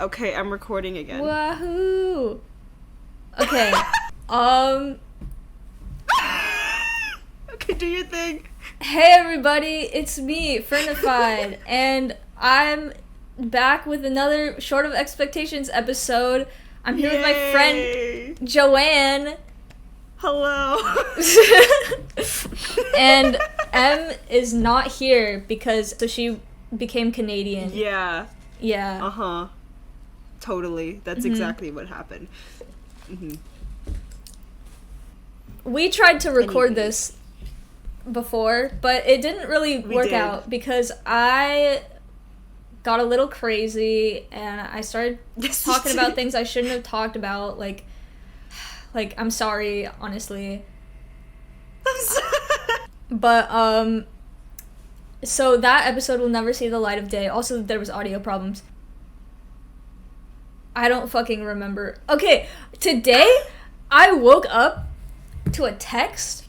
Okay, I'm recording again. Wahoo! Okay. Okay, do your thing. Hey everybody, it's me, Fernified, and I'm back with another Short of Expectations episode. I'm here with my friend Joanne. Hello. And M is not here because she became Canadian. Yeah. Yeah. Uh-huh. Totally. That's exactly what happened. We tried to record this before, but it didn't really work out because I got a little crazy and I started talking about things I shouldn't have talked about. Like I'm sorry, honestly. But so that episode will never see the light of day. Also, there was audio problems. I don't fucking remember. Okay, today I woke up to a text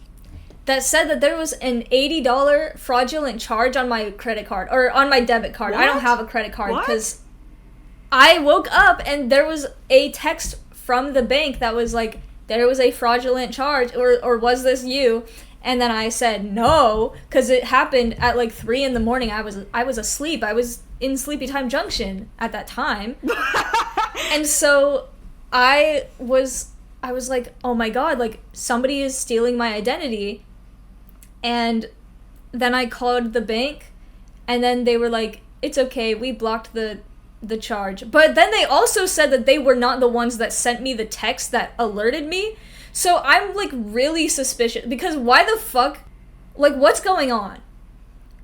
that said that there was an $80 fraudulent charge on my credit card, or on my debit card. What? I don't have a credit card because I woke up and there was a text from the bank that was like, there was a fraudulent charge, or was this you? And then I said no, because it happened at like 3 a.m. I was asleep. I was in Sleepy Time Junction at that time. And so I was like, oh my god, like somebody is stealing my identity. And then I called the bank, and then they were like, it's okay, we blocked the charge. But then they also said that they were not the ones that sent me the text that alerted me. So I'm like really suspicious, because why the fuck, like what's going on?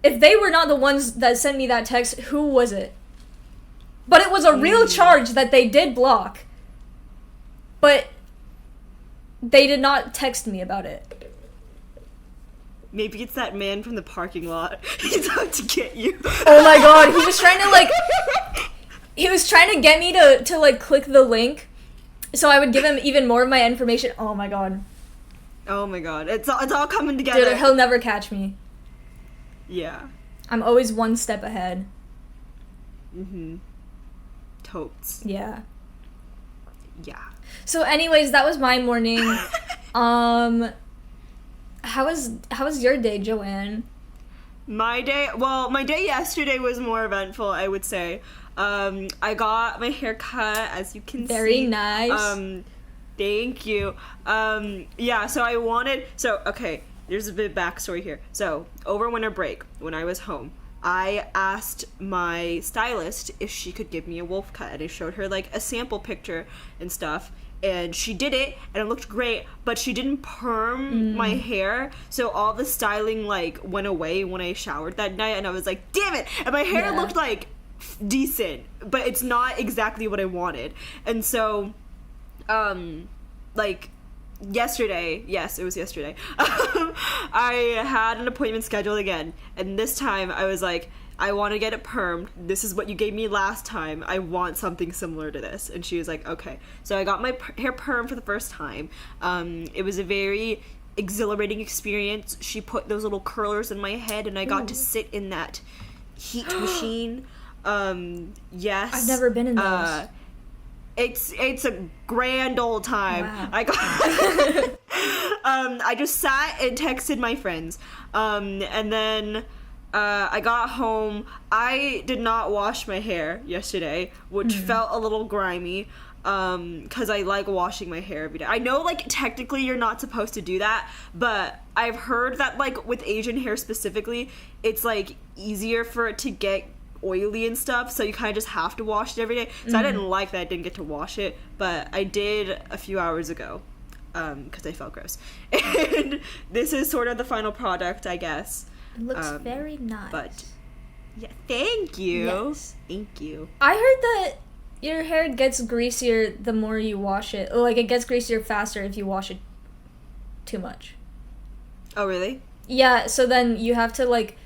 If they were not the ones that sent me that text, who was it? But it was a real charge that they did block. But they did not text me about it. Maybe it's that man from the parking lot. He's out to get you. Oh my god, he was trying to get me to like click the link so I would give him even more of my information. Oh my god. Oh my god. It's all coming together. Dude, he'll never catch me. Yeah. I'm always one step ahead. Totes. Yeah. Yeah. So anyways, that was my morning. How was your day, Joanne? My day yesterday was more eventful, I would say. I got my hair cut, as you can see. Very nice. Thank you. Okay, there's a bit of backstory here. So, over winter break, when I was home, I asked my stylist if she could give me a wolf cut, and I showed her, like, a sample picture and stuff, and she did it, and it looked great, but she didn't perm my hair, so all the styling, like, went away when I showered that night, and I was like, damn it! And my hair looked, like, decent, but it's not exactly what I wanted. And so, like, yesterday, yes, it was yesterday, I had an appointment scheduled again, and this time I was like, I want to get it permed. This is what you gave me last time. I want something similar to this. And she was like, okay. So I got my hair permed for the first time. It was a very exhilarating experience. She put those little curlers in my head, and I got to sit in that heat machine. Yes. I've never been in those. It's a grand old time. Wow. I just sat and texted my friends. And then I got home. I did not wash my hair yesterday, which felt a little grimy, because I like washing my hair every day. I know, like, technically you're not supposed to do that, but I've heard that, like, with Asian hair specifically, it's, like, easier for it to get oily and stuff, so you kind of just have to wash it every day. So I didn't like that I didn't get to wash it, but I did a few hours ago, because I felt gross. And this is sort of the final product, I guess. It looks very nice. But yeah, thank you. Yes. Thank you. I heard that your hair gets greasier the more you wash it. Like, it gets greasier faster if you wash it too much. Oh, really? Yeah, so then you have to, like,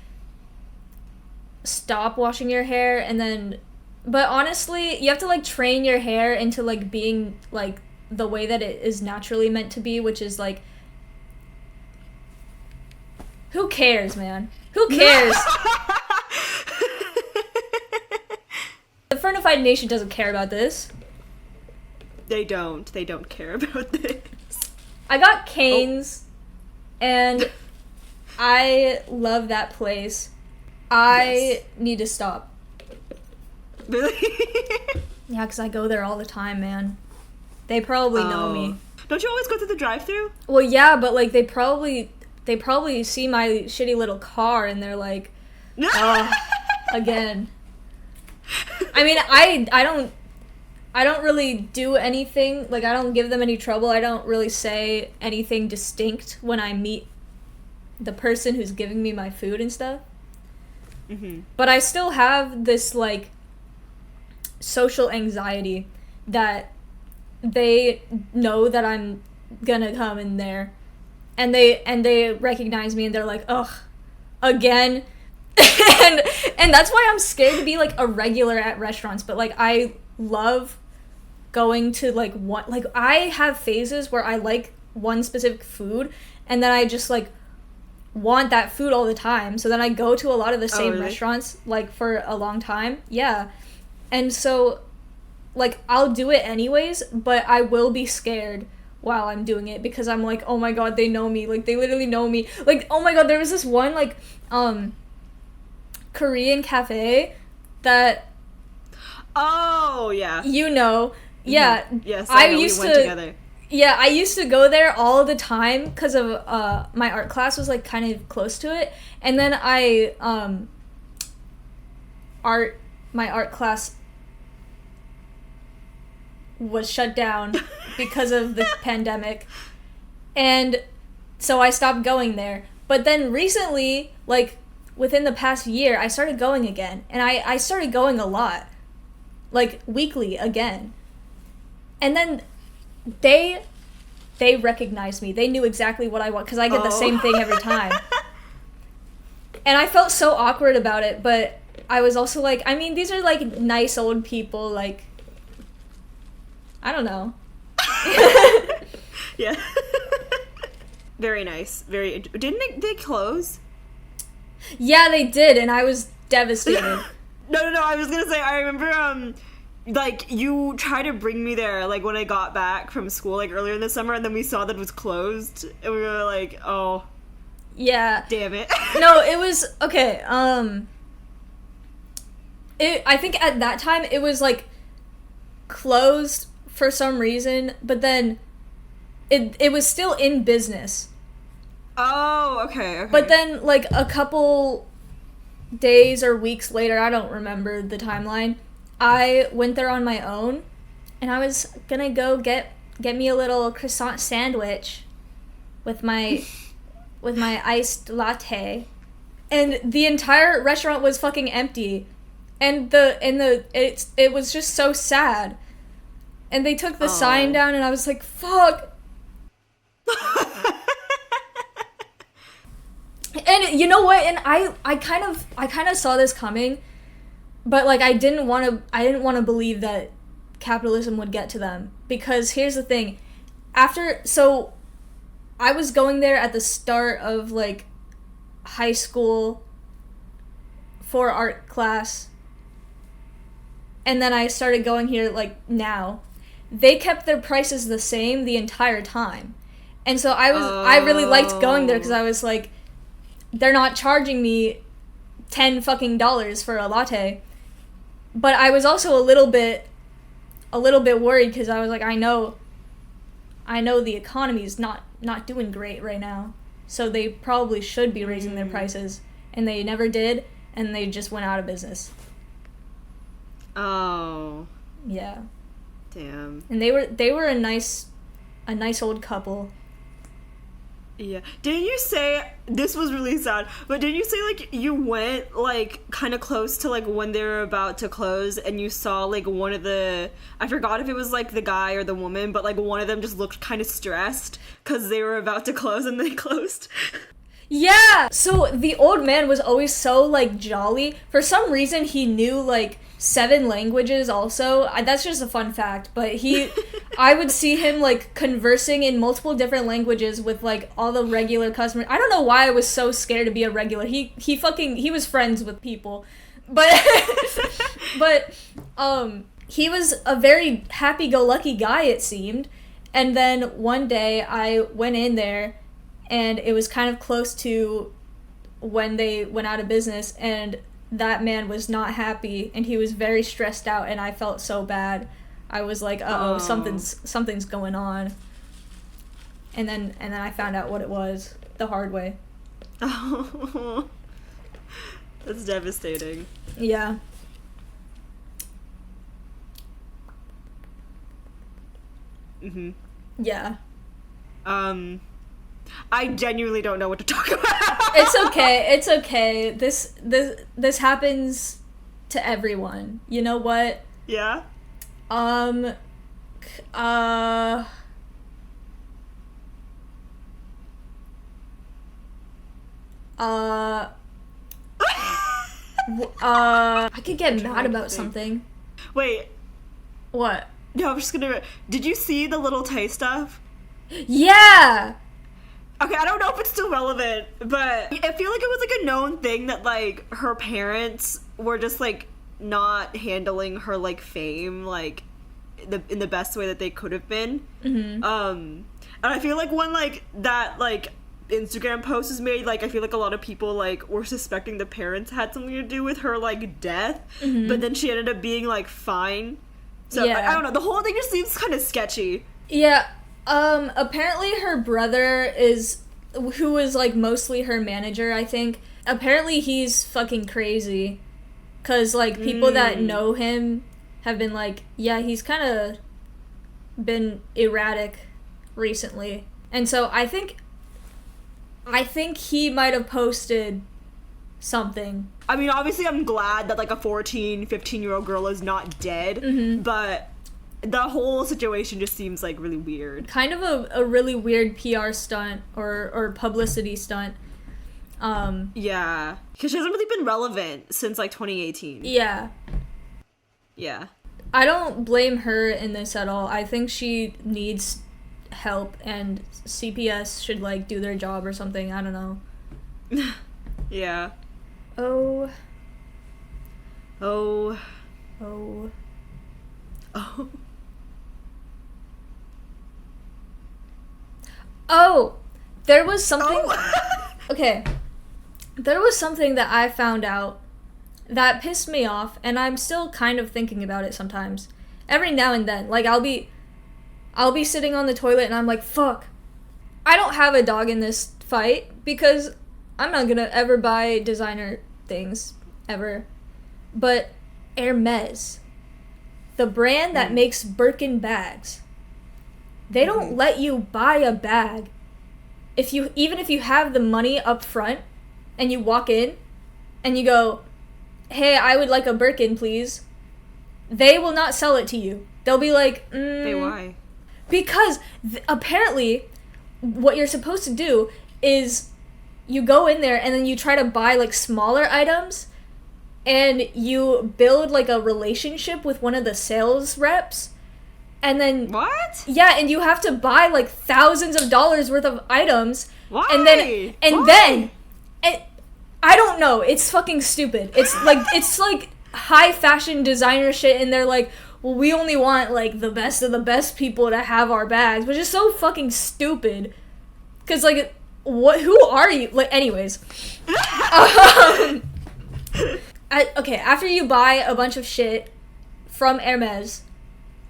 stop washing your hair, and then... But honestly, you have to, like, train your hair into, like, being, like, the way that it is naturally meant to be, which is, like... Who cares, man? Who cares? The Fernified Nation doesn't care about this. They don't care about this. I got Cane's, and I love that place. I need to stop. Really? Yeah, because I go there all the time, man. They probably know me. Don't you always go through the drive-thru? Well, yeah, but, like, they probably see my shitty little car, and they're like, oh, again. I mean, I don't really do anything, like, I don't give them any trouble. I don't really say anything distinct when I meet the person who's giving me my food and stuff. Mm-hmm. But I still have this, like, social anxiety that they know that I'm gonna come in there, and they recognize me, and they're like, ugh, again. and that's why I'm scared to be, like, a regular at restaurants. But, like, I love going to, like, one, like, I have phases where I like one specific food, and then I just, like, want that food all the time. So then I go to a lot of the same restaurants, like, for a long time. Yeah. And so, like, I'll do it anyways, but I will be scared while I'm doing it, because I'm like, oh my god, they know me. Like, they literally know me. Like, oh my god, there was this one, like, Korean cafe that... Oh, yeah. You know. Yeah. Mm-hmm. Yes, I know. used we went to... together. Yeah, I used to go there all the time because of my art class was, like, kind of close to it. And then my art class was shut down because of the pandemic. And so I stopped going there. But then recently, like, within the past year, I started going again. And I started going a lot. Like, weekly again. And then they recognized me. They knew exactly what I want, because I get the same thing every time. And I felt so awkward about it, but I was also like, I mean, these are, like, nice old people, like, I don't know. Yeah. Very nice. Didn't they close? Yeah, they did, and I was devastated. No, I was gonna say, I remember, like, you tried to bring me there, like, when I got back from school, like, earlier in the summer, and then we saw that it was closed, and we were like, oh. Yeah. Damn it. No, it was, okay, I think at that time, it was, like, closed for some reason, but then it was still in business. Oh, okay. But then, like, a couple days or weeks later, I don't remember the timeline, I went there on my own, and I was gonna go get me a little croissant sandwich with my iced latte, and the entire restaurant was fucking empty, and it was just so sad, and they took the sign down, and I was like, fuck. And you know what? And I kind of saw this coming, but, like, I didn't want to believe that capitalism would get to them, because here's the thing. So I was going there at the start of, like, high school for art class, and then I started going here, like, now. They kept their prices the same the entire time. And so I really liked going there, because I was like, they're not charging me $10 fucking for a latte. But I was also a little bit worried, because I was like, I know the economy's not doing great right now, so they probably should be raising their prices, and they never did, and they just went out of business. Oh. Yeah. Damn. And they were a nice old couple. Yeah. Didn't you say, this was really sad, but didn't you say, like, you went, like, kind of close to, like, when they were about to close, and you saw, like, one of the, I forgot if it was, like, the guy or the woman, but, like, one of them just looked kind of stressed because they were about to close and they closed? Yeah! So the old man was always so, like, jolly. For some reason, he knew, like, 7 languages also. That's just a fun fact, but I would see him, like, conversing in multiple different languages with, like, all the regular customers. I don't know why I was so scared to be a regular. He was friends with people. But He was a very happy-go-lucky guy, it seemed. And then one day I went in there, and it was kind of close to when they went out of business, and that man was not happy, and he was very stressed out, and I felt so bad. I was like, uh-oh, something's going on. And then I found out what it was the hard way. Oh, that's devastating. Yeah. Mhm. Yeah. I genuinely don't know what to talk about. It's okay. This happens to everyone. You know what? Yeah. I could get mad about something. Wait. What? No, I'm just gonna. Did you see the little Tay stuff? Yeah! Okay, I don't know if it's still relevant, but I feel like it was like a known thing that like her parents were just like not handling her like fame like in the best way that they could have been. Mm-hmm. And I feel like when like that like Instagram post was made, like I feel like a lot of people like were suspecting the parents had something to do with her like death, Mm-hmm. but then she ended up being like fine. So Yeah. I don't know. The whole thing just seems kind of sketchy. Yeah, apparently her brother who was, like, mostly her manager, I think. Apparently he's fucking crazy. 'Cause, like, people that know him have been like, yeah, he's kind of been erratic recently. And so I think he might have posted something. I mean, obviously I'm glad that like a 14, 15-year-old girl is not dead, Mm-hmm. but the whole situation just seems like really weird. Kind of a really weird PR stunt or publicity stunt. Yeah, because she hasn't really been relevant since like 2018. Yeah. Yeah. I don't blame her in this at all. I think she needs help, and CPS should, like, do their job or something. I don't know. Yeah. Oh. Oh. Oh. Oh. Oh! There was something... Oh. Okay. There was something that I found out that pissed me off, and I'm still kind of thinking about it sometimes. Every now and then. Like, I'll be sitting on the toilet and I'm like, fuck. I don't have a dog in this fight because I'm not gonna ever buy designer things. Ever. But Hermes, the brand that makes Birkin bags, they don't let you buy a bag even if you have the money up front and you walk in and you go, hey, I would like a Birkin, please. They will not sell it to you. They'll be like, Hey, why? Because apparently what you're supposed to do is you go in there and then you try to buy like smaller items and you build like a relationship with one of the sales reps. And then What? yeah, and you have to buy like thousands of dollars worth of items. Why? And then I don't know. It's fucking stupid. It's like high fashion designer shit, and they're like, well, we only want like the best of the best people to have our bags, which is so fucking stupid. 'Cause like, who are you? Like, anyways. Okay, after you buy a bunch of shit from Hermes,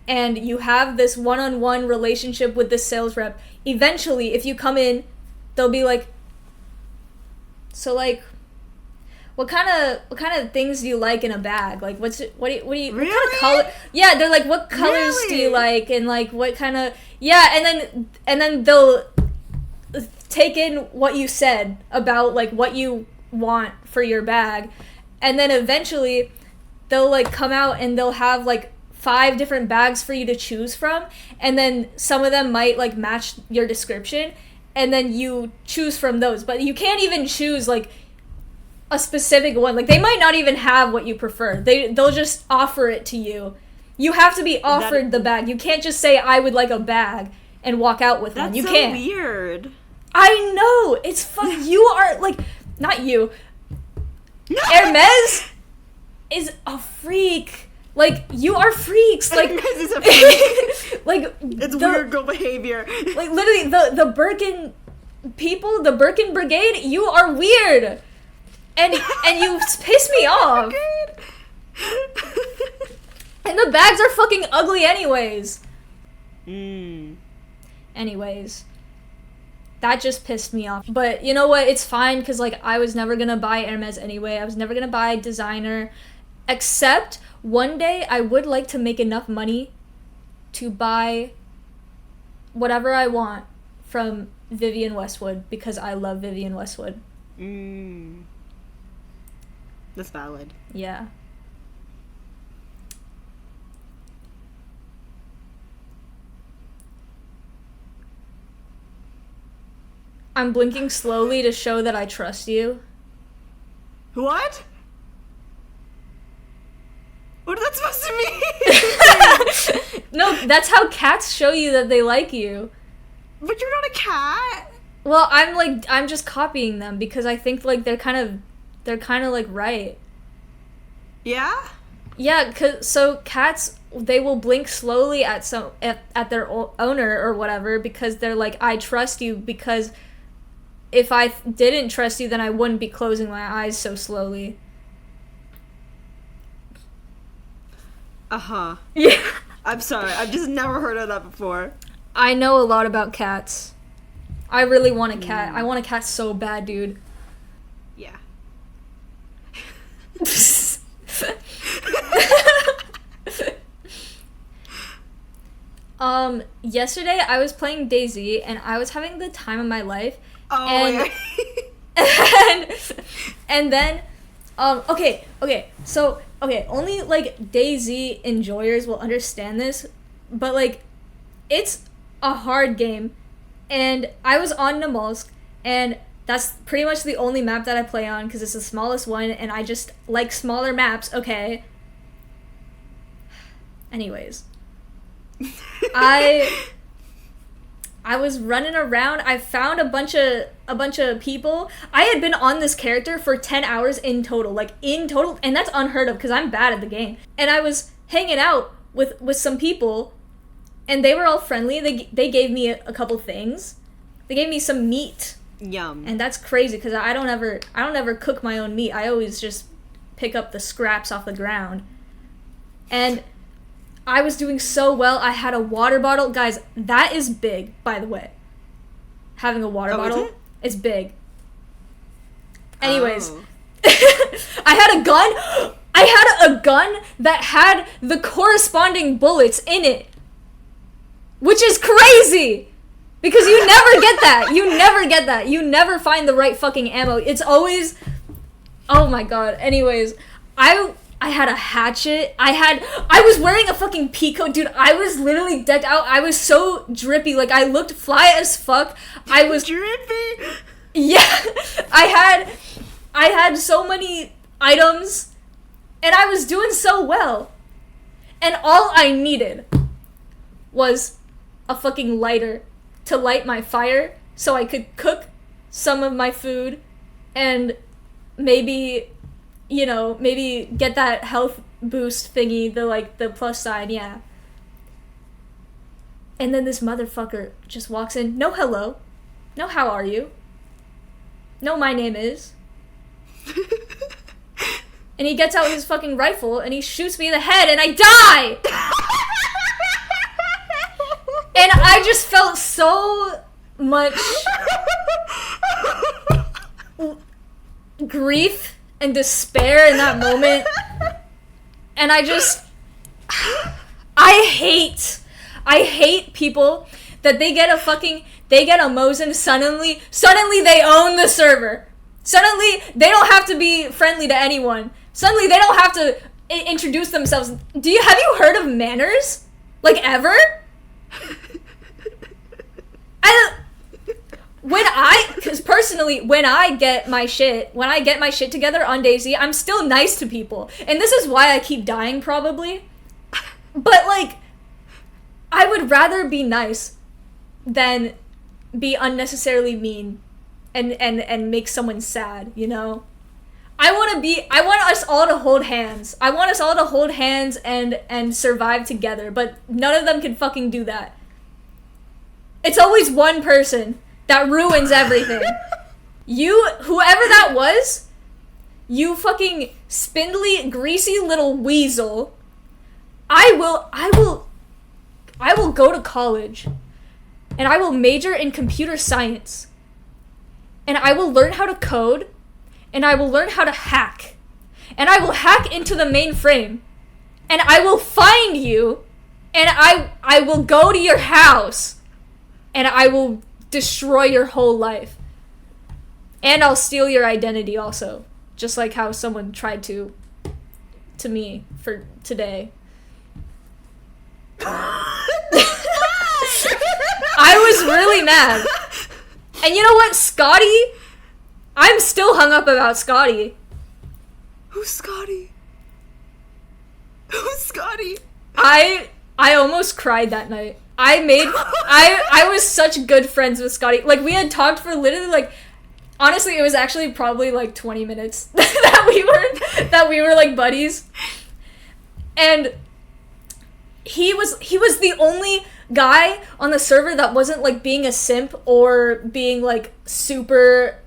and you have this one-on-one relationship with this sales rep, eventually, if you come in, they'll be like, so like, what kind of things do you like in a bag? Like, what do you Really? what kind of color? Yeah, they're like, what colors do you Really? like, and like, what kind of, yeah, and then they'll take in what you said about like what you want for your bag, and then eventually they'll like come out and they'll have like 5 different bags for you to choose from, and then some of them might like match your description, and then you choose from those, but you can't even choose like a specific one. Like, they might not even have what you prefer. They'll just offer it to you. You have to be offered the bag. You can't just say, I would like a bag, and walk out with one. You That's so can't. weird. I know! It's you are, like, not you. Hermes is a freak. Like, you are freaks. Like, It's a freak. like, It's weird girl behavior. Like, literally, the Birkin people, the Birkin Brigade, you are weird. And you piss me off. And the bags are fucking ugly anyways. Anyways. That just pissed me off. But you know what? It's fine, because, like, I was never gonna buy Hermes anyway. I was never gonna buy designer. Except, one day, I would like to make enough money to buy whatever I want from Vivienne Westwood, because I love Vivienne Westwood. That's valid. Yeah. I'm blinking slowly to show that I trust you. What? What is that supposed to mean? No, that's how cats show you that they like you. But you're not a cat. Well, I'm just copying them because I think, like, they're kind of like right. Yeah? Yeah, so cats, they will blink slowly at their owner or whatever, because they're like, I trust you, because if I didn't trust you, then I wouldn't be closing my eyes so slowly. Uh-huh. Yeah. I'm sorry, I've just never heard of that before. I know a lot about cats. I really want a cat. I want a cat so bad, dude. Yeah. Yesterday I was playing DayZ and I was having the time of my life. Oh, and then okay, only like DayZ enjoyers will understand this, but like it's a hard game, and I was on Namalsk, and that's pretty much the only map that I play on because it's the smallest one, and I just like smaller maps. Okay. Anyways, I was running around. I found a bunch of people. I had been on this character for 10 hours in total, and that's unheard of because I'm bad at the game. And I was hanging out with some people, and they were all friendly. They gave me a couple things. They gave me some meat. Yum. And that's crazy because I don't ever cook my own meat. I always just pick up the scraps off the ground. And I was doing so well. I had a water bottle. Guys, that is big, by the way. Having a water bottle is big. Anyways, I had a gun. I had a gun that had the corresponding bullets in it. Which is crazy! Because you never get that. You never get that. You never find the right fucking ammo. It's always... Oh my god. Anyways, I had a hatchet. I was wearing a fucking peacoat. Dude, I was literally decked out. I was so drippy. Like, I looked fly as fuck. I was... Drippy? Yeah. I had so many items. And I was doing so well. And all I needed was a fucking lighter to light my fire so I could cook some of my food and maybe get that health boost thingy, the plus sign, yeah. And then this motherfucker just walks in. No hello. No how are you. No my name is. And he gets out his fucking rifle and he shoots me in the head and I die! And I just felt so much grief and despair in that moment. And I hate people that they get a Mosin, suddenly they own the server. Suddenly they don't have to be friendly to anyone. Suddenly they don't have to introduce themselves. Have you heard of manners? Like, ever? Because personally, when I get my shit together on DayZ, I'm still nice to people. And this is why I keep dying, probably. But, like, I would rather be nice than be unnecessarily mean and make someone sad, you know? I want us all to hold hands. I want us all to hold hands and survive together, but none of them can fucking do that. It's always one person that ruins everything. Whoever that was, you fucking spindly, greasy little weasel. I will go to college, and I will major in computer science, and I will learn how to code, and I will learn how to hack, and I will hack into the mainframe, and I will find you, and I will go to your house, and I will destroy your whole life. And I'll steal your identity also. Just like how someone tried to me for today. I was really mad. And you know what, Scotty? I'm still hung up about Scotty. Who's Scotty? Who's Scotty? I almost cried that night. I was such good friends with Scotty. Like, we had talked for literally, like, honestly, it was actually probably, like, 20 minutes that we were, like, buddies. And he was the only guy on the server that wasn't, like, being a simp or being, like, super,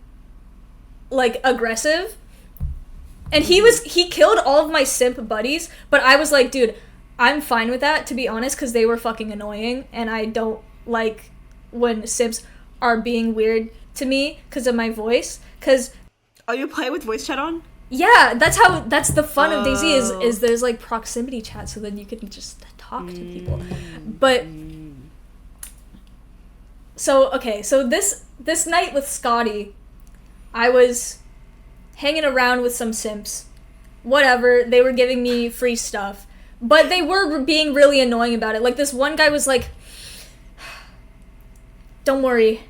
like, aggressive. And he killed all of my simp buddies, but I was like, dude, I'm fine with that, to be honest, because they were fucking annoying, and I don't like when simps are being weird to me because of my voice. Because you play with voice chat on? Yeah, that's the fun of DayZ is there's like proximity chat, so then you can just talk to people. But so this night with Scotty, I was hanging around with some simps. Whatever, they were giving me free stuff. But they were being really annoying about it. Like, this one guy was like, don't worry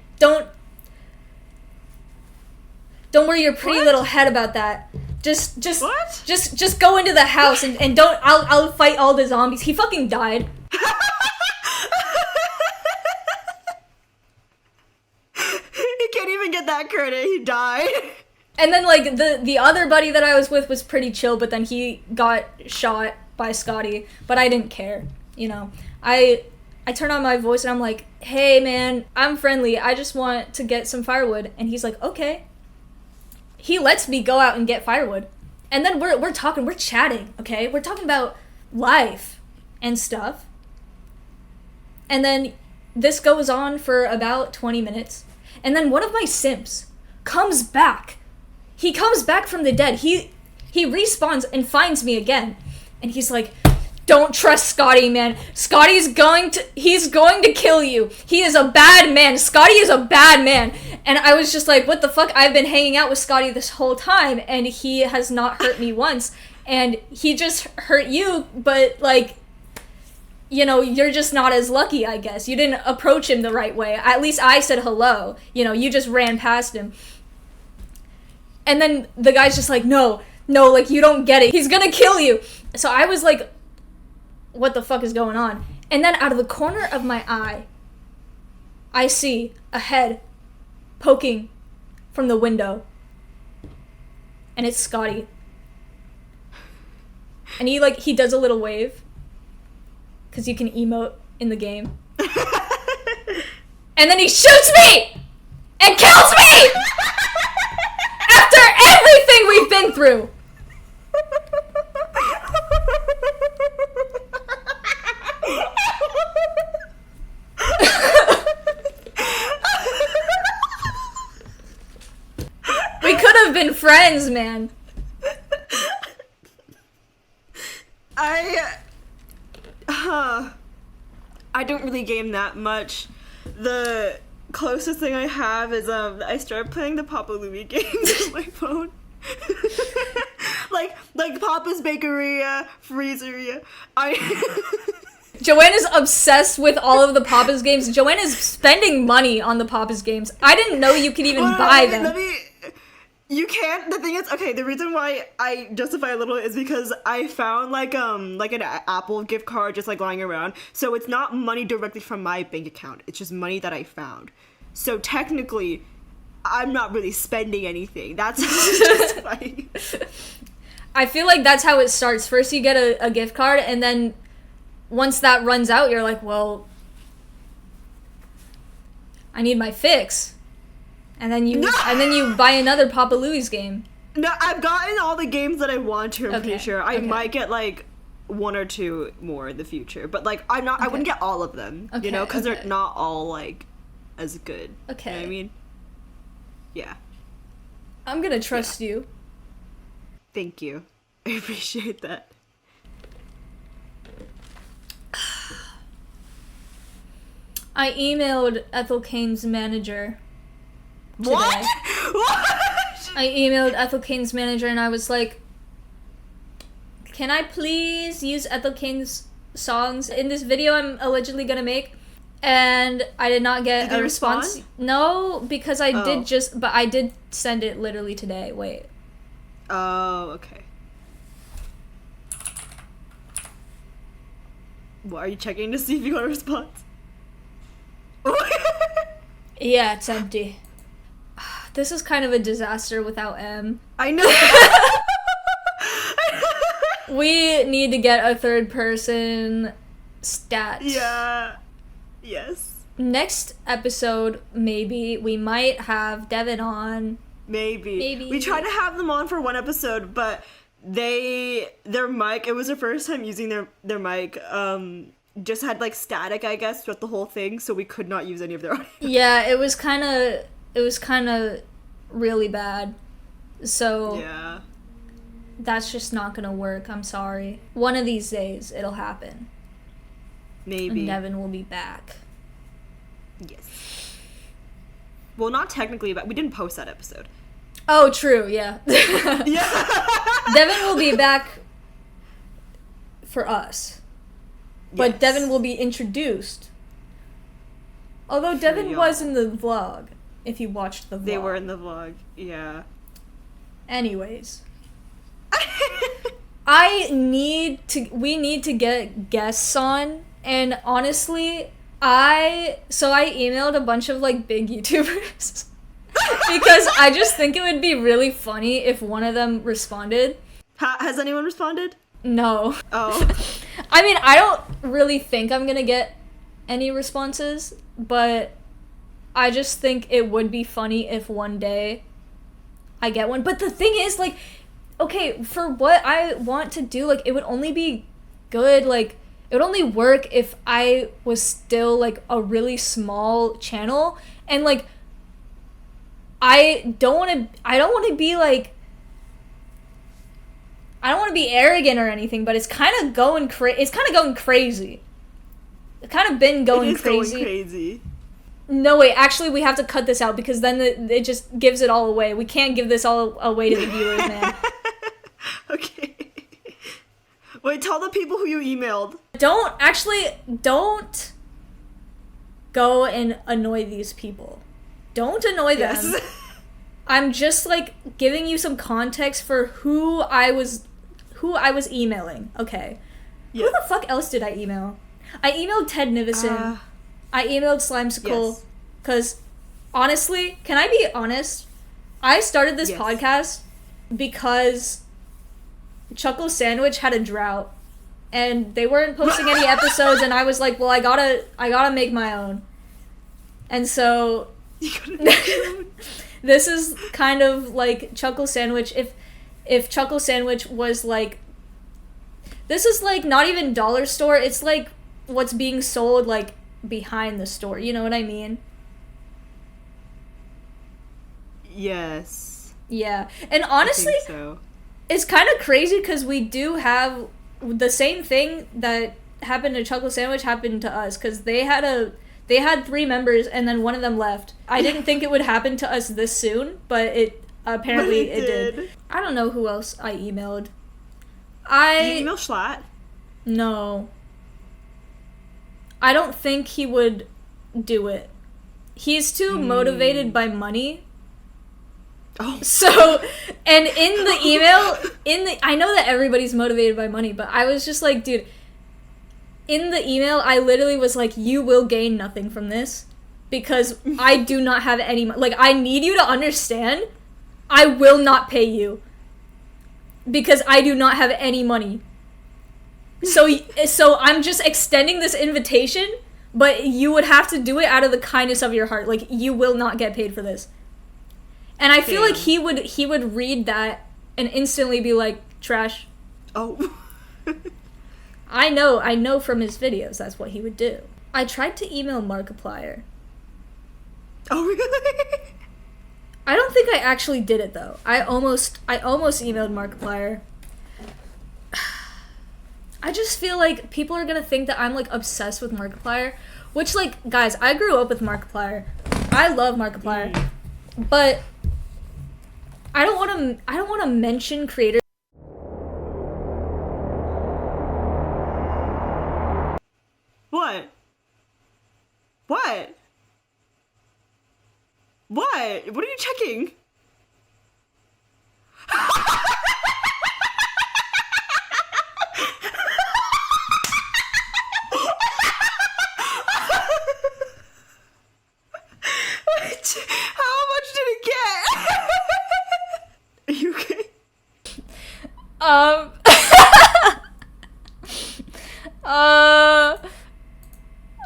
your pretty little head about that. Just go into the house and don't, I'll fight all the zombies. He fucking died. He can't even get that credit, he died. And then, like, the other buddy that I was with was pretty chill, but then he got shot by Scotty, but I didn't care, you know. I turn on my voice and I'm like, hey man, I'm friendly, I just want to get some firewood. And he's like, okay. He lets me go out and get firewood. And then we're talking, we're chatting, okay? We're talking about life and stuff. And then this goes on for about 20 minutes. And then one of my simps comes back. He comes back from the dead. He respawns and finds me again. And he's like, don't trust Scotty, man. He's going to kill you. He is a bad man. Scotty is a bad man. And I was just like, what the fuck? I've been hanging out with Scotty this whole time, and he has not hurt me once. And he just hurt you, but, like, you know, you're just not as lucky, I guess. You didn't approach him the right way. At least I said hello. You know, you just ran past him. And then the guy's just like, no, like, you don't get it. He's gonna kill you. So I was like, what the fuck is going on? And then out of the corner of my eye, I see a head poking from the window. And it's Scotty. And he does a little wave. Because you can emote in the game. And then he shoots me! And kills me! After everything we've been through! We could have been friends, man. I don't really game that much. The closest thing I have is I started playing the Papa Louie games on my phone. like Papa's Bakeria, Freezeria. Joanne is obsessed with all of the Papa's games. Joanne is spending money on the Papa's games. I didn't know you could even buy them. You can't. The thing is, okay, the reason why I justify a little is because I found like an Apple gift card just like lying around. So it's not money directly from my bank account. It's just money that I found. So technically, I'm not really spending anything. That's justifying. I feel like that's how it starts. First you get a gift card, and then once that runs out, you're like, well, I need my fix. And then you buy another Papa Louie's game. No, I've gotten all the games that I want to, I'm pretty sure. I okay. might get, like, 1 or 2 more in the future. But, like, I wouldn't get all of them, you know? Because they're not all, like, as good. Okay. You know what I mean? Yeah. I'm gonna trust you. Thank you. I appreciate that. I emailed Ethel Kane's manager today. What? I emailed Ethel Kane's manager and I was like, can I please use Ethel Kane's songs in this video I'm allegedly gonna make? And I did not get a response. Respond? No, because I did send it literally today. Wait. Oh, okay. What, are you checking to see if you got a response? Yeah, it's empty. This is kind of a disaster without M. I know. We need to get a third person stat. Yeah. Yes. Next episode, maybe, we might have Devin on. Maybe. We tried to have them on for one episode, but their mic, it was their first time using their mic, just had, like, static, I guess, throughout the whole thing, so we could not use any of their audio. Yeah, it was kind of really bad. So yeah, that's just not gonna work. I'm sorry. One of these days, it'll happen. Maybe. And Devin will be back. Yes. Well, not technically, but we didn't post that episode. Oh, true, yeah. Yeah. Devin will be back for us. But Yes. Devin will be introduced. Although Devin was in the vlog, if you watched the vlog. They were in the vlog, yeah. Anyways. we need to get guests on, and honestly, I emailed a bunch of, like, big YouTubers because I just think it would be really funny if one of them responded. Has anyone responded? No. Oh. I mean, I don't really think I'm gonna get any responses, but I just think it would be funny if one day I get one. But the thing is, like, okay, for what I want to do, like, it would only be good, like, it would only work if I was still, like, a really small channel, and, like, I don't want to be, like, I don't want to be arrogant or anything, but it's kind of going crazy. It's kind of been going crazy. Going crazy. No, wait, actually, we have to cut this out because then it just gives it all away. We can't give this all away to the viewers, man. Okay. Wait, tell the people who you emailed. Don't go and annoy these people. Don't annoy them. Yes. I'm just, like, giving you some context for who I was emailing. Okay. Yes. Who the fuck else did I email? I emailed Ted Nivison. I emailed Slimesicle. Because, honestly, can I be honest? I started this podcast because Chuckle Sandwich had a drought. And they weren't posting any episodes, and I was like, well, I gotta make my own. And so this is kind of like Chuckle Sandwich. If Chuckle Sandwich was like, this is like not even dollar store, it's like what's being sold like behind the store, you know what I mean? Yes. Yeah. And honestly, I think so. It's kind of crazy because we do have the same thing that happened to Chuckle Sandwich happened to us, because they had 3 members and then one of them left. I didn't think it would happen to us this soon, but it apparently it did. I don't know who else I emailed. Did you email Schlatt? No. I don't think he would do it. He's too motivated by money. Oh. So, and in the email, I know that everybody's motivated by money, but I was just like, dude, in the email, I literally was like, you will gain nothing from this. because I do not have any like, I need you to understand, I will not pay you because I do not have any money. So I'm just extending this invitation, but you would have to do it out of the kindness of your heart. Like, you will not get paid for this. And I feel like he would read that and instantly be like, trash. Oh. I know from his videos that's what he would do. I tried to email Markiplier. Oh, really? I don't think I actually did it though. I almost emailed Markiplier. I just feel like people are gonna think that I'm like obsessed with Markiplier, which, like, guys, I grew up with Markiplier. I love Markiplier, but I don't want to mention creators. What? What? What? What are you checking? How much did it get? Are you okay?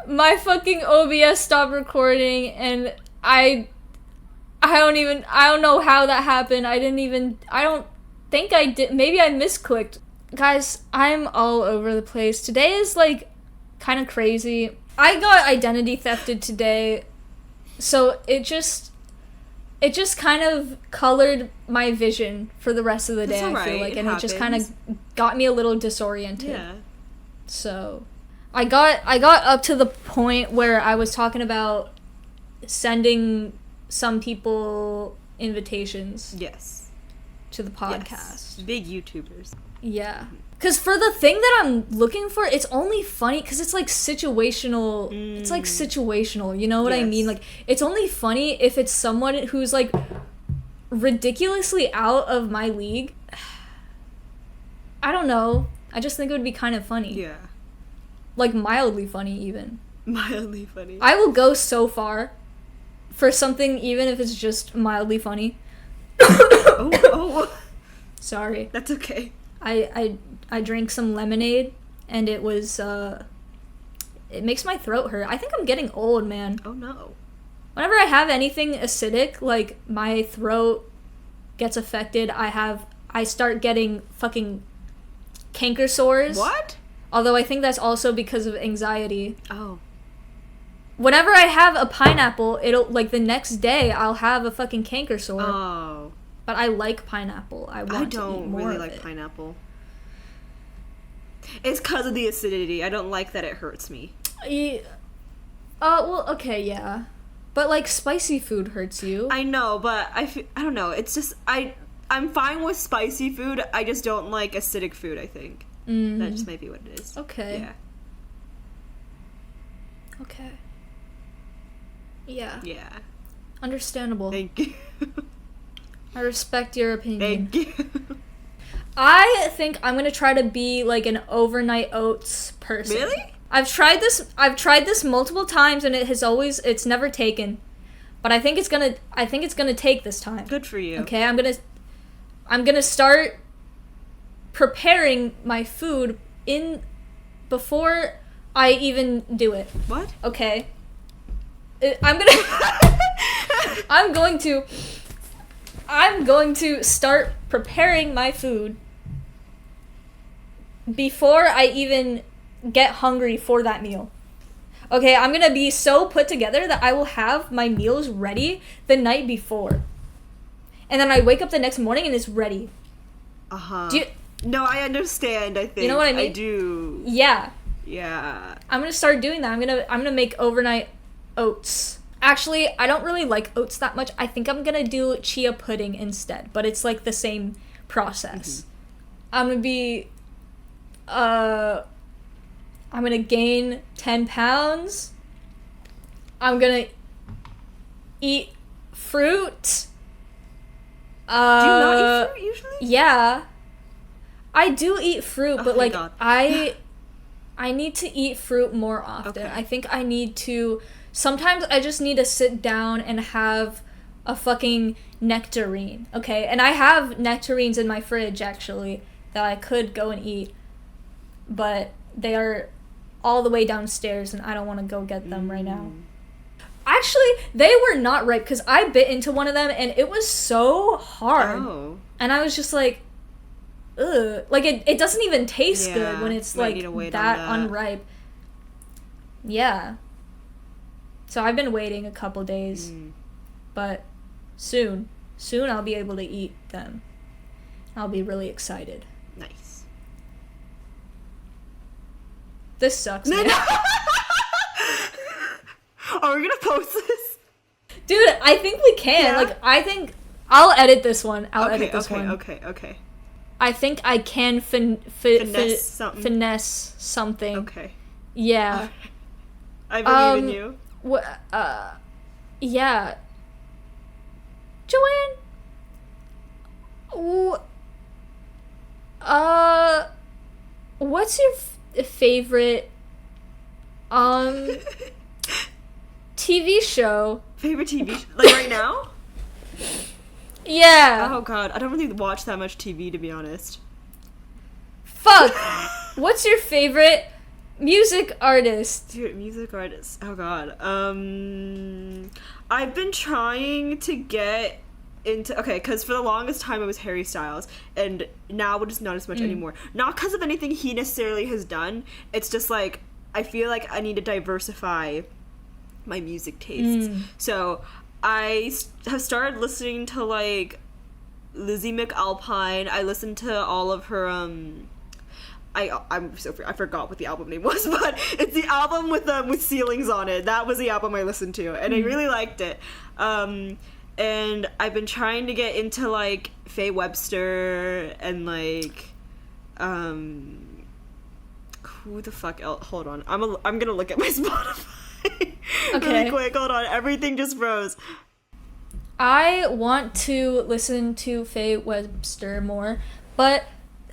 My fucking OBS stopped recording, and I don't know how that happened. I don't think I did. Maybe I misclicked. Guys, I'm all over the place. Today is, like, kind of crazy. I got identity thefted today, so it just kind of colored my vision for the rest of the day, I feel like, and it just kind of got me a little disoriented. Yeah. So, I got up to the point where I was talking about sending some people invitations. Yes. To the podcast. Yes. Big YouTubers. Yeah. Because for the thing that I'm looking for, it's only funny because it's, like, situational. It's, like, situational, you know what I mean? Like, it's only funny if it's someone who's, like, ridiculously out of my league. I don't know. I just think it would be kind of funny. Yeah. Like, mildly funny, even. Mildly funny. I will go so far for something, even if it's just mildly funny. Oh. Sorry. That's okay. I drank some lemonade, and it was, it makes my throat hurt. I think I'm getting old, man. Oh, no. Whenever I have anything acidic, like, my throat gets affected. I start getting fucking canker sores. What? Although I think that's also because of anxiety. Oh. Whenever I have a pineapple, it'll, like, the next day, I'll have a fucking canker sore. Oh. But I like pineapple. I want to eat more of it. I don't really like pineapple. It's because of the acidity. I don't like that it hurts me. Well, okay, yeah. But, like, spicy food hurts you. I know, but I don't know. It's just, I'm fine with spicy food. I just don't like acidic food, I think. Mm-hmm. That just might be what it is. Okay. Yeah. Okay. Yeah. Yeah. Understandable. Thank you. I respect your opinion. Thank you. I think I'm gonna try to be like an overnight oats person. Really? I've tried this multiple times, and it's never taken. But I think it's gonna take this time. Good for you. Okay, I'm gonna start preparing my food before I even do it. What? Okay. I'm going to start preparing my food before I even get hungry for that meal. Okay, I'm gonna be so put together that I will have my meals ready the night before. And then I wake up the next morning and it's ready. Uh-huh. No, I understand, I think. You know what I mean? I do. Yeah. Yeah. I'm gonna start doing that. I'm gonna make overnight oats. Actually, I don't really like oats that much. I think I'm gonna do chia pudding instead, but it's like the same process. Mm-hmm. I'm gonna gain 10 pounds. I'm gonna eat fruit. Do you not eat fruit usually? Yeah. I do eat fruit, but like God. I need to eat fruit more often. Okay. I think I need to... Sometimes I just need to sit down and have a fucking nectarine, okay? And I have nectarines in my fridge, actually, that I could go and eat. But they are all the way downstairs, and I don't want to go get them right now. Actually, they were not ripe, because I bit into one of them, and it was so hard. Oh. And I was just like, ugh. Like, it doesn't even taste good when it's, like, that unripe. Yeah. So I've been waiting a couple days. But soon I'll be able to eat them. I'll be really excited. Nice. This sucks, man. Are we gonna post this? Dude, I think we can. Yeah? Like, I think... I'll edit this one. Edit this one. Okay. I think I can Finesse something. Finesse something. Okay. Yeah. I believe in you. Yeah. Joanne? What's your favorite, TV show? Favorite TV show? Like, right now? Yeah. Oh, God. I don't really watch that much TV, to be honest. Fuck. What's your favorite music artist? Dude, music artist. Oh, God. I've been trying to get into... Okay, because for the longest time it was Harry Styles, and now it's not as much anymore. Not because of anything he necessarily has done. It's just, like, I feel like I need to diversify my music tastes. So I have started listening to, like, Lizzie McAlpine. I listened to all of her, I forgot what the album name was, but it's the album with ceilings on it. That was the album I listened to, and I really liked it. And I've been trying to get into, like, Faye Webster and, like, who the fuck else? Hold on. I'm gonna look at my Spotify really quick. Hold on. Everything just froze. I want to listen to Faye Webster more, but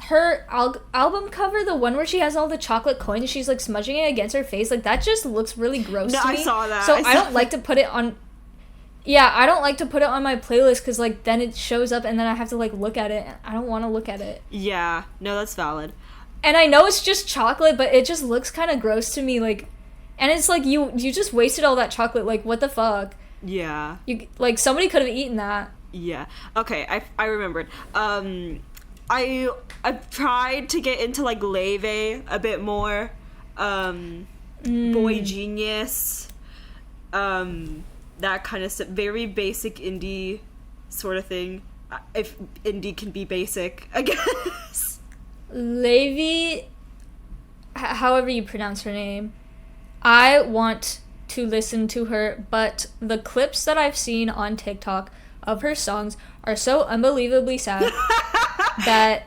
her album cover, the one where she has all the chocolate coins, she's, like, smudging it against her face, like, that just looks really gross to me. I saw that. So I don't like to put it on... Yeah, I don't like to put it on my playlist, because, like, then it shows up, and then I have to, like, look at it, and I don't want to look at it. Yeah. No, that's valid. And I know it's just chocolate, but it just looks kind of gross to me, like... And it's like, you just wasted all that chocolate, like, what the fuck? Yeah. Like, somebody could have eaten that. Yeah. Okay, I remembered. I've tried to get into, like, Leve a bit more. Boy Genius. That kind of stuff. Very basic indie sort of thing. If indie can be basic, I guess. Levy, however you pronounce her name, I want to listen to her, but the clips that I've seen on TikTok of her songs are so unbelievably sad that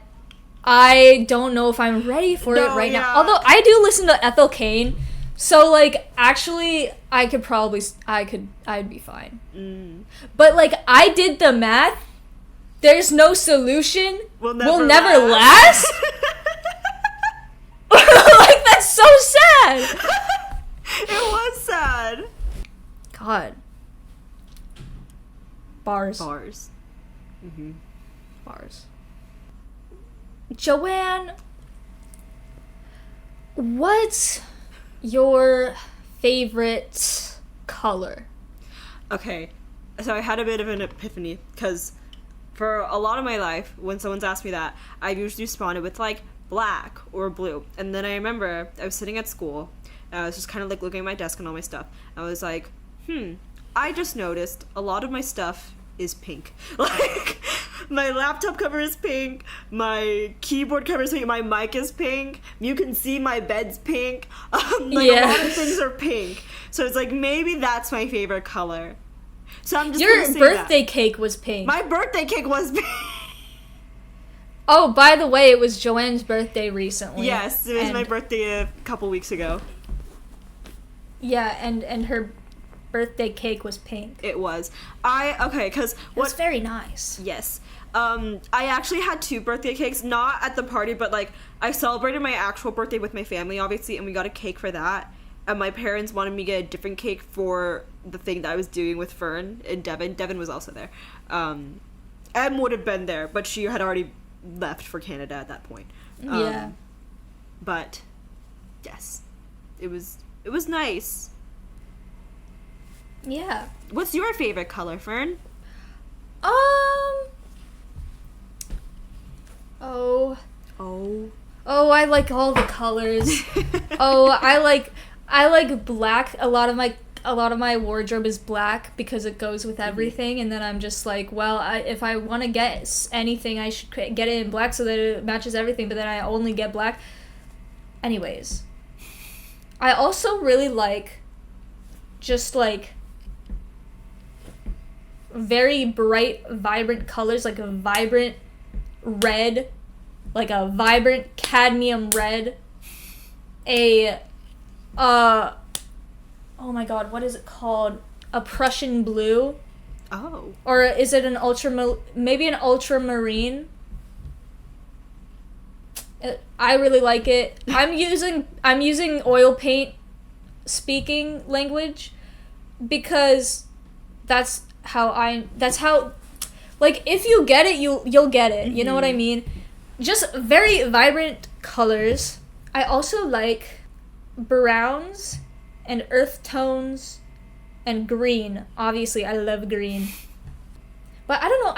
I don't know if I'm ready for it right now. Although I do listen to Ethel Cain, so, like, actually, I'd be fine. But, like, I did the math. There's no solution. We'll never last. Like, that's so sad. It was sad. God. Bars. Mm-hmm. Bars. Joanne, what's your favorite color? Okay, so I had a bit of an epiphany, because for a lot of my life, when someone's asked me that, I've usually responded with, like, black or blue. And then I remember I was sitting at school, and I was just kind of, like, looking at my desk and all my stuff. I was like, I just noticed a lot of my stuff is pink. Like, my laptop cover is pink, my keyboard cover is pink, my mic is pink, you can see my bed's pink. A lot of things are pink. So it's like, maybe that's my favorite color. So I'm just Your birthday cake was pink. My birthday cake was pink. Oh, by the way, it was Joanne's birthday recently. Yes, it was my birthday a couple weeks ago. Yeah, and her birthday cake was pink. It was. Because It was very nice. Yes. I actually had 2 birthday cakes, not at the party, but, like, I celebrated my actual birthday with my family, obviously, and we got a cake for that. And my parents wanted me to get a different cake for the thing that I was doing with Fern and Devin. Devin was also there. Em would have been there, but she had already left for Canada at that point. Yeah. But, yes. It was nice. Yeah. What's your favorite color, Fern? Oh, I like all the colors. I like black. A lot of my wardrobe is black because it goes with everything, and then I'm just like, well, if I want to get anything, I should get it in black so that it matches everything, but then I only get black. Anyways, I also really like just like very bright, vibrant colors, like a vibrant red, like a vibrant cadmium red, oh my god, what is it called? A Prussian blue. Oh. Or is it maybe an ultramarine? I really like it. I'm using oil paint speaking language because that's how like if you get it, you'll get it. You know what I mean? Just very vibrant colors. I also like browns and earth tones and green. Obviously, I love green. But I don't know.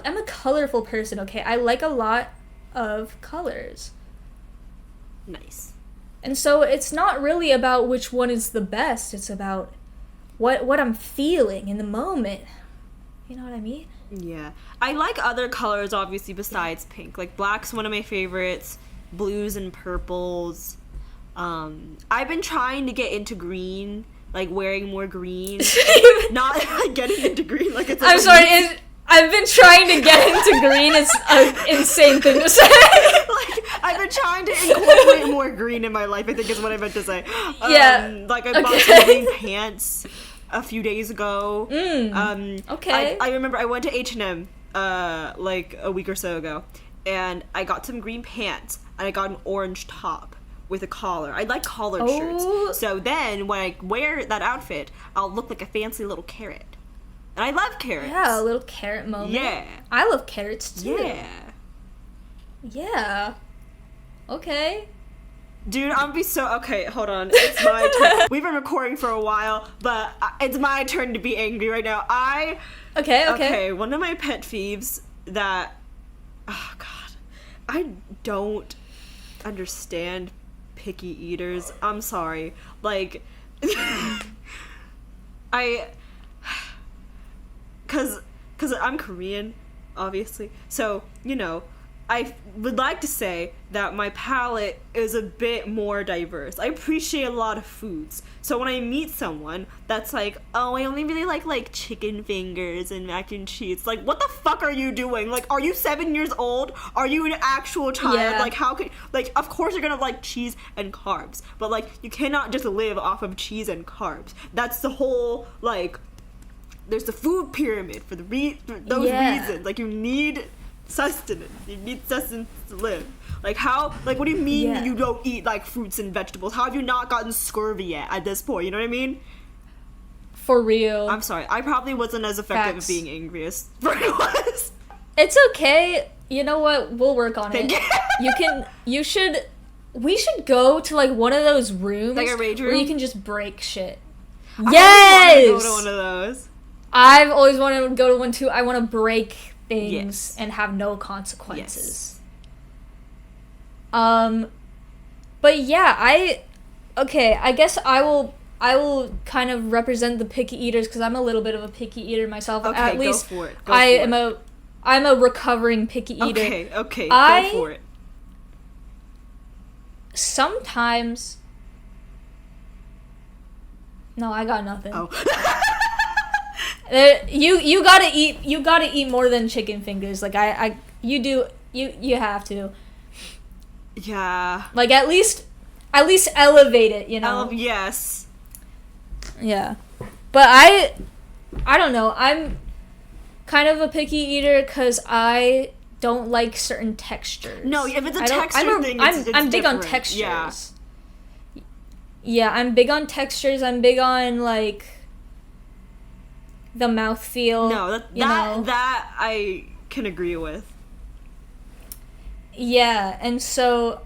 I'm a colorful person. Okay, I like a lot of colors. Nice. And so it's not really about which one is the best. It's about what I'm feeling in the moment. You know what I mean? Yeah. I like other colors, obviously, besides pink. Like, black's one of my favorites. Blues and purples. I've been trying to get into green, like, wearing more green. Not like, getting into green like it's... Like, I'm sorry, I've been trying to get into green. It's an insane thing to say. Like, I've been trying to incorporate more green in my life, I think is what I meant to say. Like, I bought some green pants a few days ago. Okay. I remember I went to H&M like a week or so ago, and I got some green pants, and I got an orange top with a collar. I like collared shirts. So then when I wear that outfit, I'll look like a fancy little carrot. And I love carrots. Yeah, a little carrot moment. Yeah. I love carrots too. Yeah. Yeah. Okay. Dude, I'm gonna be so... Okay, hold on. It's my turn. We've been recording for a while, but it's my turn to be angry right now. Okay, one of my pet peeves that... Oh, God. I don't understand picky eaters. I'm sorry. Like... Because I'm Korean, obviously. So, you know, I would like to say that my palate is a bit more diverse. I appreciate a lot of foods. So when I meet someone that's like, oh, I only really like chicken fingers and mac and cheese. Like, what the fuck are you doing? Like, are you 7 years old? Are you an actual child? Yeah. Like, how can... Like, of course you're gonna like cheese and carbs. But, like, you cannot just live off of cheese and carbs. That's the whole, like... There's the food pyramid for those reasons. Like, you need sustenance. You need sustenance to live. Like, how... Like, what do you mean you don't eat, like, fruits and vegetables? How have you not gotten scurvy yet at this point? You know what I mean? For real. I'm sorry. I probably wasn't as effective at being angry as Fern was. It's okay. You know what? We'll work on it. We should go to, like, one of those rooms. Like a rage room? Where you can just break shit. Yes! I wanted to go to one of those. I've always wanted to go to one too. I want to break things and have no consequences. Yes. But yeah, I guess I will kind of represent the picky eaters because I'm a little bit of a picky eater myself. Okay, at least go for it. I'm a recovering picky eater. Okay, go for it. Sometimes. No, I got nothing. Oh. You gotta eat more than chicken fingers. Like you have to. Yeah. Like at least elevate it, you know. Yes. Yeah. But I don't know. I'm kind of a picky eater because I don't like certain textures. No, if it's a texture thing, it's I'm big on different. textures. Yeah. Yeah, I'm big on textures. I'm big on, like, the mouthfeel. No, that I can agree with. Yeah, and so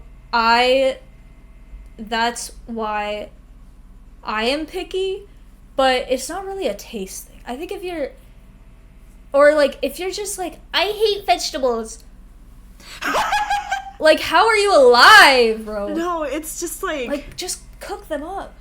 that's why I am picky, but it's not really a taste thing. I think if you're just like, I hate vegetables. Like, how are you alive, bro? No, it's just like, just cook them up.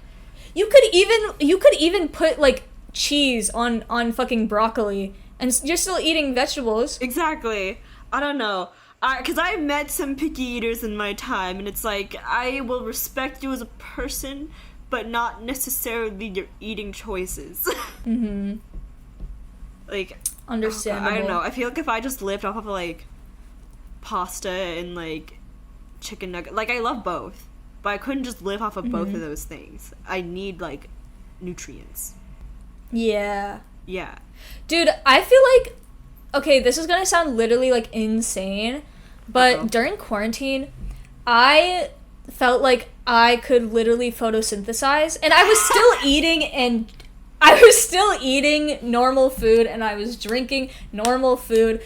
You could even put, like, cheese on fucking broccoli, and you're still eating vegetables. Exactly. I don't know. Because I've met some picky eaters in my time, and it's like, I will respect you as a person, but not necessarily your eating choices. Mm-hmm. Like, understandable. I don't know. I feel like if I just lived off of, like, pasta and, like, chicken nugget, like, I love both, but I couldn't just live off of both of those things. I need, like, nutrients. Yeah. Yeah. Dude, I feel like, okay, this is gonna sound literally, like, insane, but during quarantine, I felt like I could literally photosynthesize, and I was still eating normal food, and I was drinking normal food.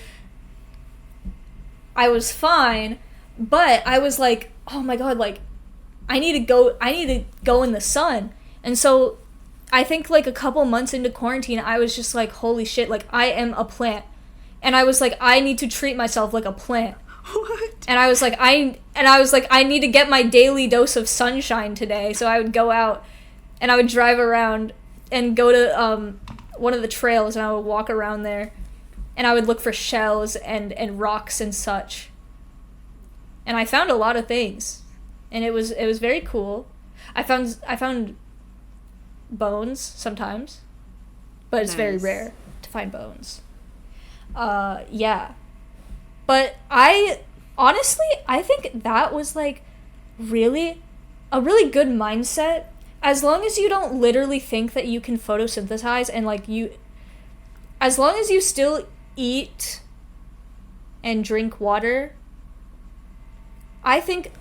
I was fine, but I was like, oh my god, like, I need to go in the sun. And so I think, like, a couple months into quarantine, I was just like, holy shit, like, I am a plant. And I was like, I need to treat myself like a plant. What? And I was like, I need to get my daily dose of sunshine today. So I would go out and I would drive around and go to one of the trails, and I would walk around there, and I would look for shells and rocks and such. And I found a lot of things, and it was very cool. I found bones sometimes, but it's very rare to find bones. Yeah. But I think that was, like, really a really good mindset, as long as you don't literally think that you can photosynthesize, and, like, as long as you still eat and drink water. I think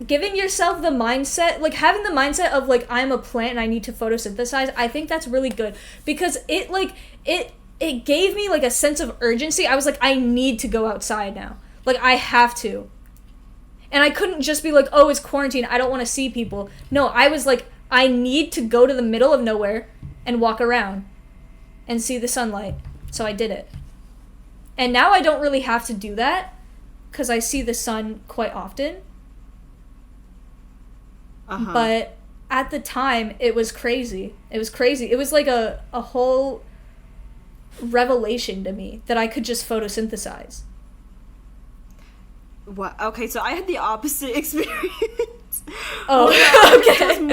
giving yourself the mindset, like, having the mindset of, like, I'm a plant and I need to photosynthesize, I think that's really good, because it gave me, like, a sense of urgency. I was like, I need to go outside now. Like, I have to. And I couldn't just be like, oh, it's quarantine, I don't want to see people. No, I was like, I need to go to the middle of nowhere and walk around and see the sunlight. So I did it. And now I don't really have to do that, because I see the sun quite often. Uh-huh. But at the time, it was crazy. It was crazy. It was like a whole revelation to me that I could just photosynthesize. What? Okay, so I had the opposite experience. Oh, okay.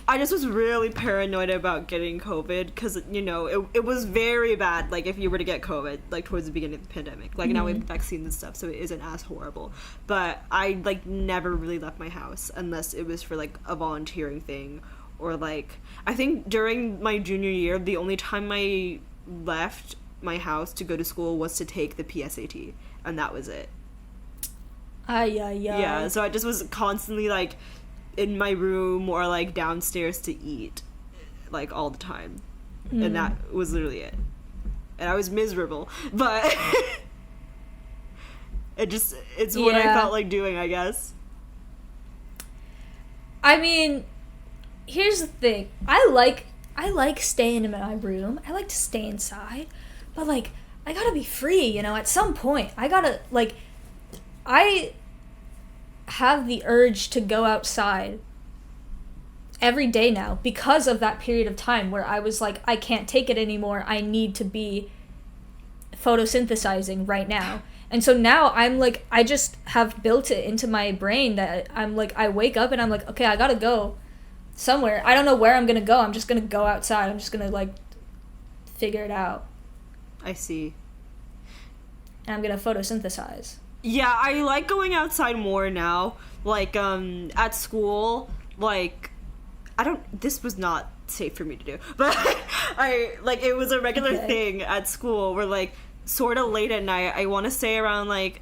I just was really paranoid about getting COVID, because, you know, it was very bad, like, if you were to get COVID, like, towards the beginning of the pandemic. Like, now we have vaccines and stuff, so it isn't as horrible. But I, like, never really left my house unless it was for, like, a volunteering thing, or, like, I think during my junior year, the only time I left my house to go to school was to take the PSAT, and that was it. Yeah, so I just was constantly, like, in my room or, like, downstairs to eat, like, all the time. And that was literally it. And I was miserable, but it's what I felt like doing, I guess. I mean, here's the thing. I like staying in my room. I like to stay inside. But, like, I gotta be free, you know, at some point. I gotta, like, I have the urge to go outside every day now because of that period of time where I was like, I can't take it anymore. I need to be photosynthesizing right now. And so now I'm like, I just have built it into my brain that I'm like, I wake up and I'm like, okay, I gotta go somewhere. I don't know where I'm gonna go. I'm just gonna go outside. I'm just gonna, like, figure it out. I see. And I'm gonna photosynthesize. Yeah, I like going outside more now. Like, at school, like, this was not safe for me to do, but it was a regular thing at school where, like, sort of late at night, I want to say around, like,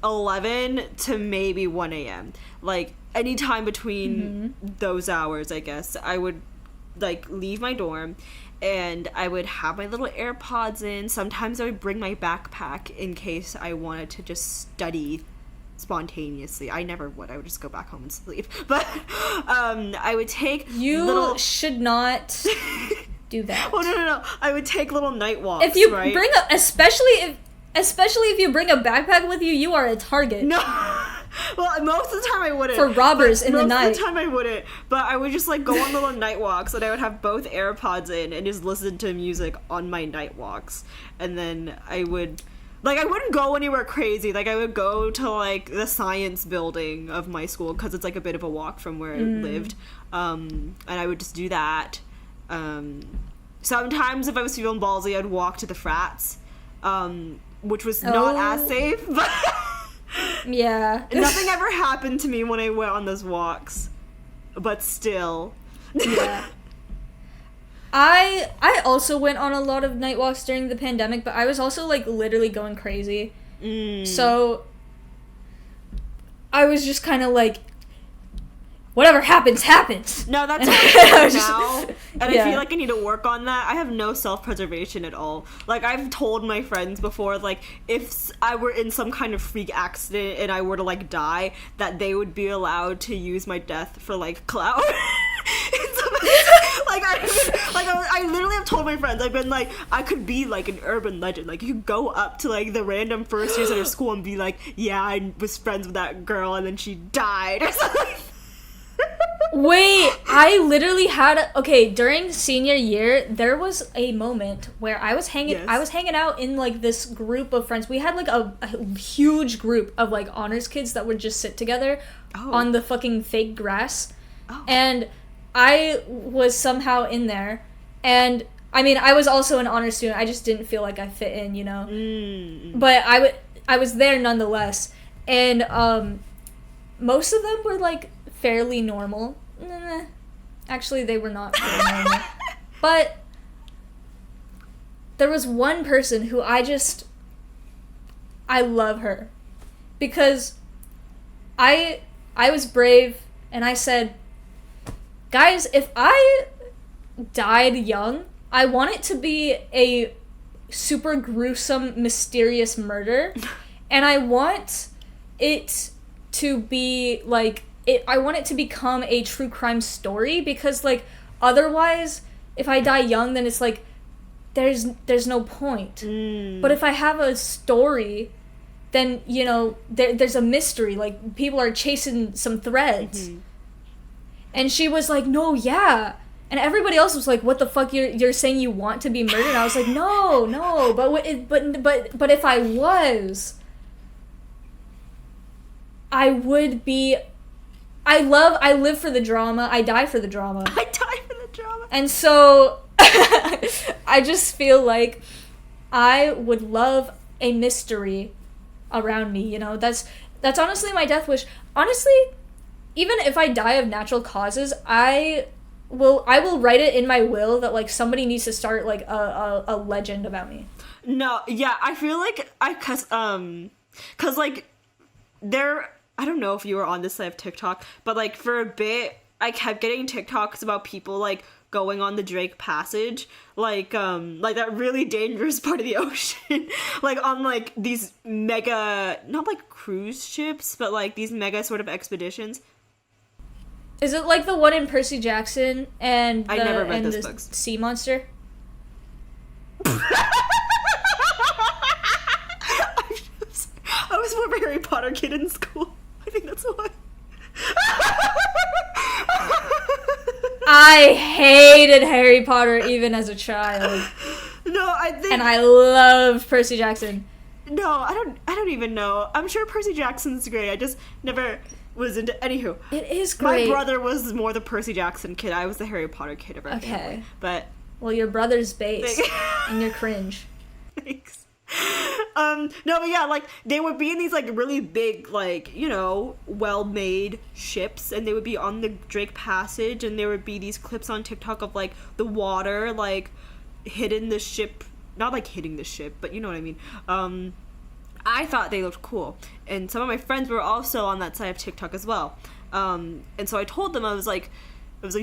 11 to maybe 1 a.m. Like, anytime between those hours, I guess, I would, like, leave my dorm, and I would have my little AirPods in. Sometimes I would bring my backpack in case I wanted to just study spontaneously. I never would. I would just go back home and sleep. But I would take should not do that. Well, no. I would take little night walks. If you right? bring especially if you bring a backpack with you, you are a target. No. Well, most of the time I wouldn't. For robbers in the night. Most of the time I wouldn't. But I would just, like, go on little night walks, and I would have both AirPods in and just listen to music on my night walks. And then I would, like, I wouldn't go anywhere crazy. Like, I would go to, like, the science building of my school, because it's, like, a bit of a walk from where I lived. And I would just do that. Sometimes if I was feeling ballsy, I'd walk to the frats, which was not as safe, but... Yeah. Nothing ever happened to me when I went on those walks. But still. Yeah. I also went on a lot of night walks during the pandemic, but I was also, like, literally going crazy. So I was just kind of like, whatever happens. No, that's how I feel now. And yeah. I feel like I need to work on that. I have no self-preservation at all. Like, I've told my friends before, like, if I were in some kind of freak accident and I were to, like, die, that they would be allowed to use my death for, like, clout. I literally have told my friends, I've been like, I could be, like, an urban legend. Like, you could go up to, like, the random first years at our school and be like, yeah, I was friends with that girl and then she died, or something. Wait, I literally had during senior year, there was a moment where I was hanging out in, like, this group of friends. We had, like, a huge group of, like, honors kids that would just sit together on the fucking fake grass. And I was somehow in there, and I mean, I was also an honor student. I just didn't feel like I fit in, you know. But I was there nonetheless, and most of them were, like, fairly normal. Actually, they were not very normal. But there was one person who I love her, because I was brave, and I said, guys, if I died young, I want it to be a super gruesome, mysterious murder, and I want it to be, like, I want it to become a true crime story, because, like, otherwise, if I die young, then it's like, there's no point. But if I have a story, then, you know, there's a mystery, like, people are chasing some threads. And she was like, no, yeah. And everybody else was like, what the fuck, you're saying you want to be murdered? And I was like, no, but if I was, I would be... I live for the drama. I die for the drama. And so I just feel like I would love a mystery around me, you know? That's honestly my death wish. Honestly, even if I die of natural causes, I will write it in my will that, like, somebody needs to start, like, a legend about me. No, yeah, I feel like cause like, I don't know if you were on this side of TikTok, but, like, for a bit, I kept getting TikToks about people, like, going on the Drake Passage, like that really dangerous part of the ocean, like, on, like, these mega, not, like, cruise ships, but, like, these mega sort of expeditions. Is it like the one in Percy Jackson and I never read those the books. sea monster? I was more of a Harry Potter kid in school. I think that's why. I hated Harry Potter even as a child. No, I think... And I loved Percy Jackson. No, I don't even know. I'm sure Percy Jackson's great. I just never was into... Anywho. It is great. My brother was more the Percy Jackson kid. I was the Harry Potter kid of our family. But... Well, your brother's base. And you're cringe. Thanks. No, but yeah, like, they would be in these, like, really big, like, you know, well-made ships, and they would be on the Drake Passage, and there would be these clips on TikTok of, like, the water, like, hitting the ship, not, like, hitting the ship, but you know what I mean. I thought they looked cool, and some of my friends were also on that side of TikTok as well. And so I told them, I was like,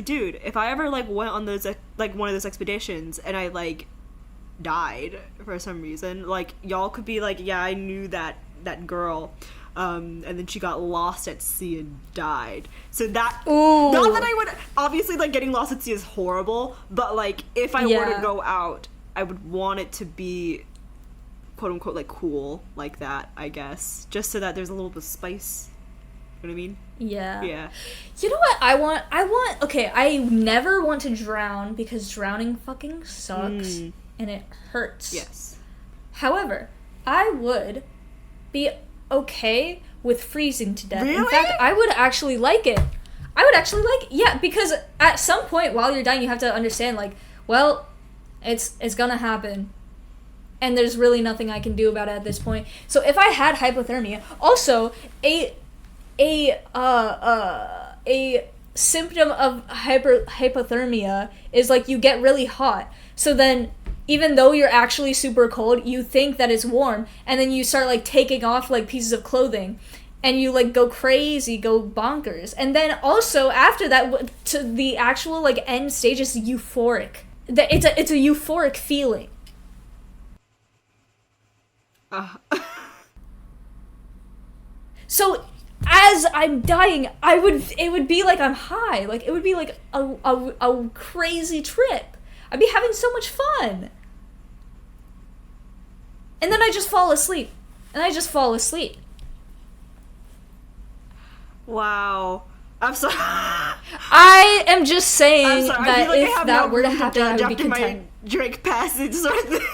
dude, if I ever, like, went on those, like, one of those expeditions, and I, like, died for some reason, like, y'all could be like, yeah, I knew that girl, and then she got lost at sea and died. So that, Ooh. not that I would, obviously, like, getting lost at sea is horrible, but, like, if I were to go out, I would want it to be, quote unquote, like, cool like that, I guess, just so that there's a little bit of spice. You know what I mean? Yeah. Yeah. You know what I want? Okay, I never want to drown because drowning fucking sucks. And it hurts. Yes. However, I would be okay with freezing to death. Really? In fact, I would actually like it. Yeah, because at some point while you're dying, you have to understand, like, well, it's gonna happen. And there's really nothing I can do about it at this point. So if I had hypothermia, also a symptom of hypothermia is, like, you get really hot. So then, even though you're actually super cold, you think that it's warm, and then you start, like, taking off, like, pieces of clothing, and you, like, go crazy, go bonkers. And then also, after that, to the actual, like, end stage is euphoric. It's a euphoric feeling. So, as I'm dying, it would be like I'm high. Like, it would be like a crazy trip. I'd be having so much fun. And then I just fall asleep. Wow. I'm sorry. I am just saying I'm sorry. that I feel like if I have that no were to room happen, I judge would be after my content. Drake Passage sort of thing.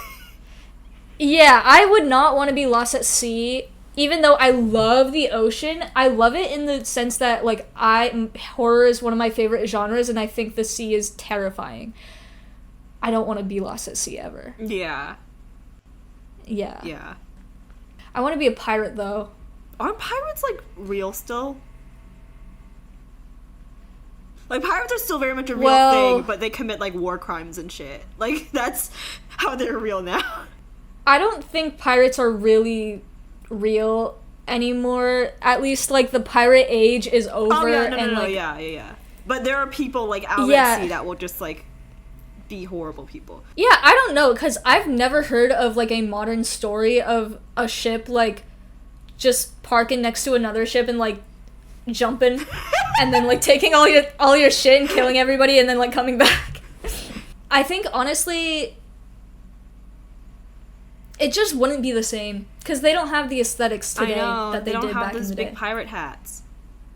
Yeah, I would not want to be lost at sea. Even though I love the ocean, I love it in the sense that, like, horror is one of my favorite genres, and I think the sea is terrifying. I don't want to be lost at sea ever. Yeah. Yeah. Yeah. I want to be a pirate, though. Are pirates, like, real still? Like, pirates are still very much a real thing, but they commit, like, war crimes and shit. Like, that's how they're real now. I don't think pirates are really real anymore. At least, like, the pirate age is over. Oh, yeah, no, like, yeah. But there are people, like, out at sea that will just, like, be horrible people. Yeah, I don't know, because I've never heard of, like, a modern story of a ship, like, just parking next to another ship and, like, jumping and then, like, taking all your shit and killing everybody and then, like, coming back. I think, honestly, it just wouldn't be the same, because they don't have the aesthetics today that they did back in the day. They don't have those big pirate hats.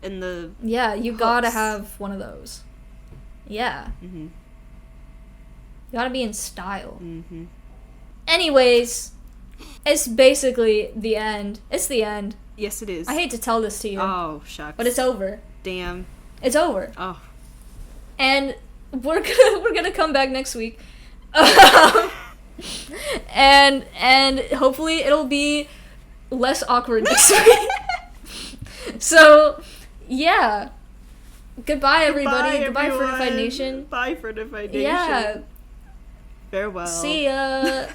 And the Yeah, you hooks. gotta have one of those. Yeah. Mm-hmm. You gotta be in style. Mm-hmm. Anyways, it's basically the end. It's the end. Yes, it is. I hate to tell this to you. Oh, shucks. But it's over. Damn. It's over. Oh. And we're gonna come back next week. and hopefully it'll be less awkward next week. So, yeah. Goodbye, everybody. Goodbye, everyone. Fortified Nation. Bye, Fortified Nation. Yeah. Farewell. See ya.